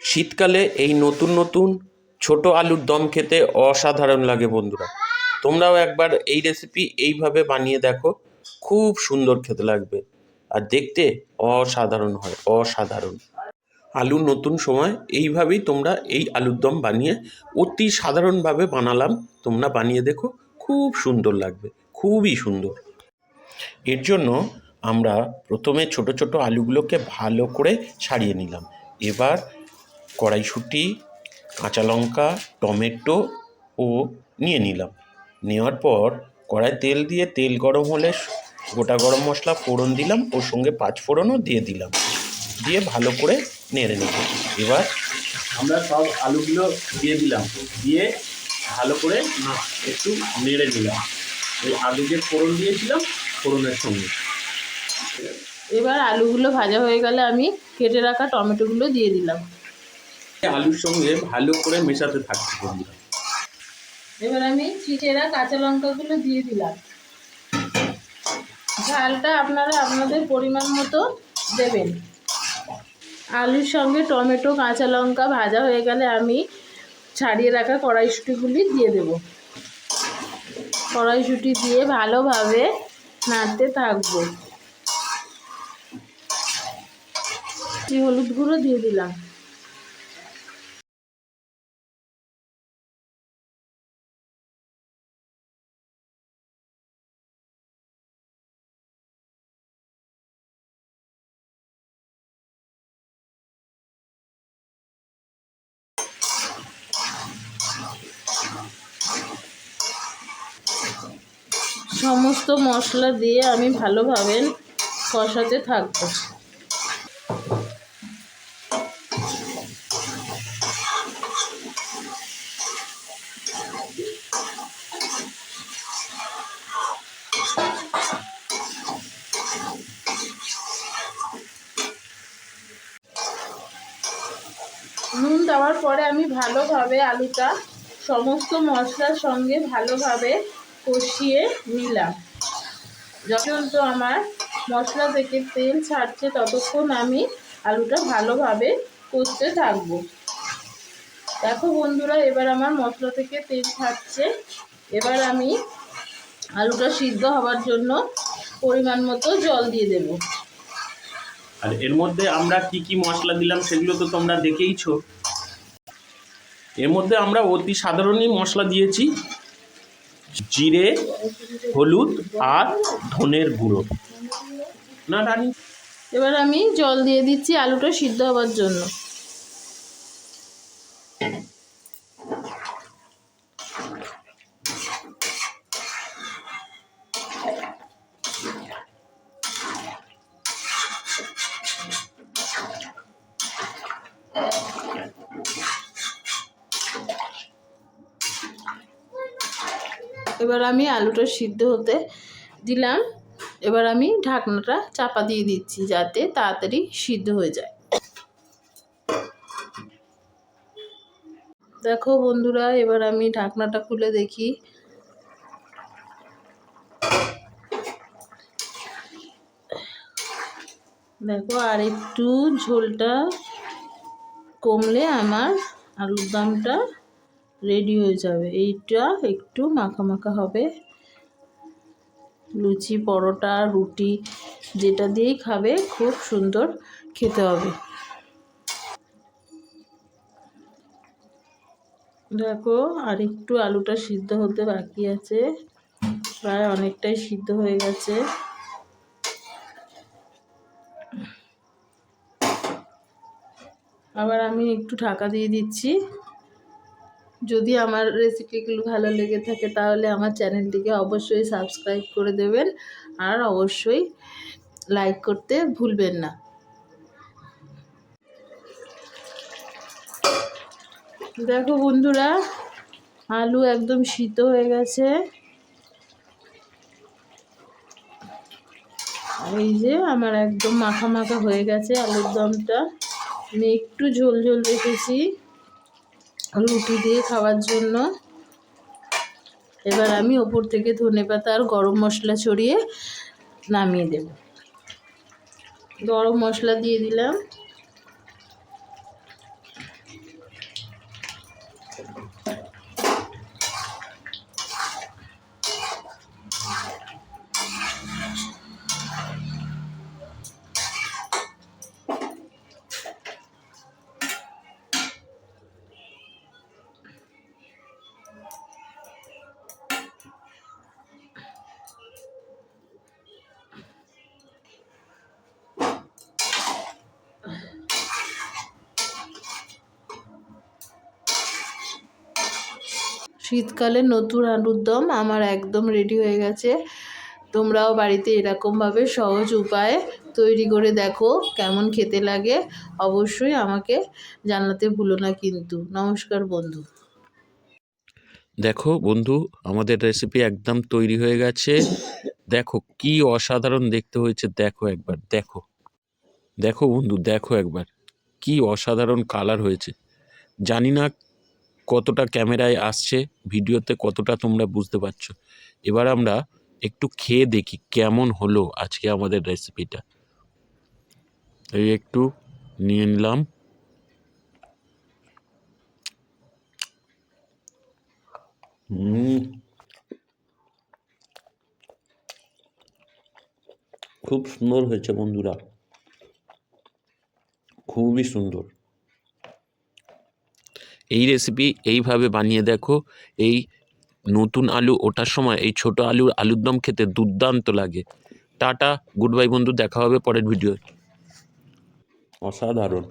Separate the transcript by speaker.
Speaker 1: শীতকালে এই নতুন নতুন ছোট আলুর দম খেতে অসাধারণ লাগে বন্ধুরা। তোমরাও একবার এই রেসিপি এইভাবে বানিয়ে দেখো, খুব সুন্দর খেতে লাগবে আর দেখতে অসাধারণ হয়, অসাধারণ। আলুর নতুন সময় এইভাবেই তোমরা এই আলুর দম বানিয়ে অতি সাধারণভাবে বানালাম, তোমরা বানিয়ে দেখো, খুব সুন্দর লাগবে, খুবই সুন্দর। এর জন্য আমরা প্রথমে ছোট ছোট আলুগুলোকে ভালো করে ছাড়িয়ে নিলাম। এবার কড়াইশুঁটি, কাঁচা লঙ্কা, টমেটো ও নিয়ে নিলাম। নেওয়ার পর কড়াই তেল দিয়ে তেল গরম হলে গোটা গরম মশলা ফোড়ন দিলাম, ওর সঙ্গে পাঁচ ফোড়নও দিয়ে দিলাম, দিয়ে ভালো করে নেড়ে নেব। এবার আমরা সব আলুগুলো দিয়ে দিলাম, দিয়ে ভালো করে একটু নেড়ে নিলাম ওই আলু যে ফোড়ন দিয়েছিলাম ফোড়নের সঙ্গে।
Speaker 2: এবার আলুগুলো ভাজা হয়ে গেলে আমি কেটে রাখা টমেটোগুলো দিয়ে দিলাম।
Speaker 1: আলুর সঙ্গে ভালো করে মেশাতে থাকতে বন্ধুরা।
Speaker 2: এবার আমি চিচেরা কাঁচা লঙ্কাগুলো দিয়ে দিলাম। ঝালটা আপনারা আপনাদের পরিমাণ মতো দেবেন। আলুর সঙ্গে টমেটো, কাঁচা লঙ্কা ভাজা হয়ে গেলে আমি ছাড়িয়ে রাখা কড়াইশুঁটিগুলি দিয়ে দেব। কড়াইশুঁটি দিয়ে ভালোভাবে নাড়তে থাকবো। হলুদ গুঁড়ো দিয়ে দিলাম। সমস্ত মশলা দিয়ে আমি ভালোভাবে কষাতে থাকবো। নুন দেওয়ার পরে আমি ভালোভাবে আলুটা সমস্ত মশলার সঙ্গে ভালোভাবে কষিয়ে নিলাম। যখন তো আমার মশলা থেকে তেল ছাড়ছে ততক্ষণ আমি আলুটা ভালোভাবে কষতে থাকবো। দেখো বন্ধুরা, এবার আমার মশলা থেকে তেল ছাড়ছে। এবার আমি আলুটা সিদ্ধ হওয়ার জন্য পরিমাণ মতো জল দিয়ে দেব।
Speaker 1: আর এর মধ্যে আমরা কি কি মশলা দিলাম সেগুলো তো তোমরা দেখেইছো। এর মধ্যে আমরা অতি সাধারণই মশলা দিয়েছি, জিরে, হলুদ আর ধনের গুঁড়ো। না রানী,
Speaker 2: এবার আমি জল দিয়ে দিচ্ছি আলুটা সিদ্ধ হওয়ার জন্য। এবার আমি আলুটা সিদ্ধ হতে দিলাম। এবার আমি ঢাকনাটা চাপা দিয়ে দিচ্ছি যাতে তাড়াতাড়ি সিদ্ধ হয়ে যায়। দেখো বন্ধুরা, এবার আমি ঢাকনাটা খুলে দেখি। দেখো, আর একটু ঝোলটা কমলে আমার আলুর দমটা রেডি হয়ে যাবে। এইটা একটু মাখা মাখা হবে। লুচি, পরোটা, রুটি যেটা দিয়েই খাবে খুব সুন্দর খেতে হবে। দেখো, আর একটু আলুটা সিদ্ধ হতে বাকি আছে, প্রায় অনেকটাই সিদ্ধ হয়ে গেছে। আবার আমি একটু ঢাকা দিয়ে দিচ্ছি। যদি আমার রেসিপিগুলো ভালো লেগে থাকে তাহলে আমার চ্যানেলটিকে অবশ্যই সাবস্ক্রাইব করে দেবেন আর অবশ্যই লাইক করতে ভুলবেন না। দেখো বন্ধুরা, আলু একদম সিদ্ধ হয়ে গেছে। এই যে আমার একদম মাখা মাখা হয়ে গেছে আলুর দমটা। আমি একটু ঝোল ঝোল রেখেছি রুটি দিয়ে খাওয়ার জন্য। এবার আমি ওপর থেকে ধনেপাতা আর গরম মশলা ছড়িয়ে নামিয়ে দেব। গরম মশলা দিয়ে দিলাম। শীতকালে নতুন আলুর দম আমার একদম রেডি হয়ে গেছে। তোমরাও বাড়িতে এরকমভাবে সহজ উপায়ে তৈরি করে দেখো, কেমন খেতে লাগে অবশ্যই আমাকে জানাতে ভুলো না কিন্তু। নমস্কার বন্ধু।
Speaker 1: দেখো বন্ধু, আমাদের রেসিপি একদম তৈরি হয়ে গেছে। দেখো কি অসাধারণ দেখতে হয়েছে, দেখো একবার, দেখো দেখো বন্ধু, দেখো একবার কি অসাধারণ কালার হয়েছে। জানি না কতটা ক্যামেরায় আসছে, ভিডিওতে কতটা তোমরা বুঝতে পারছো। এবার আমরা একটু খেয়ে দেখি কেমন হলো আজকে আমাদের রেসিপিটা। এই একটু নিয়ে নিলাম। খুব সুন্দর হয়েছে বন্ধুরা, খুবই সুন্দর। এই রেসিপি এইভাবে বানিয়ে দেখো। এই নতুন আলু ওঠার সময় এই ছোট আলুর দম খেতে দুর্দান্ত লাগে। টাটা, গুড বাই বন্ধু, দেখা হবে পরের ভিডিও। অসাধারণ।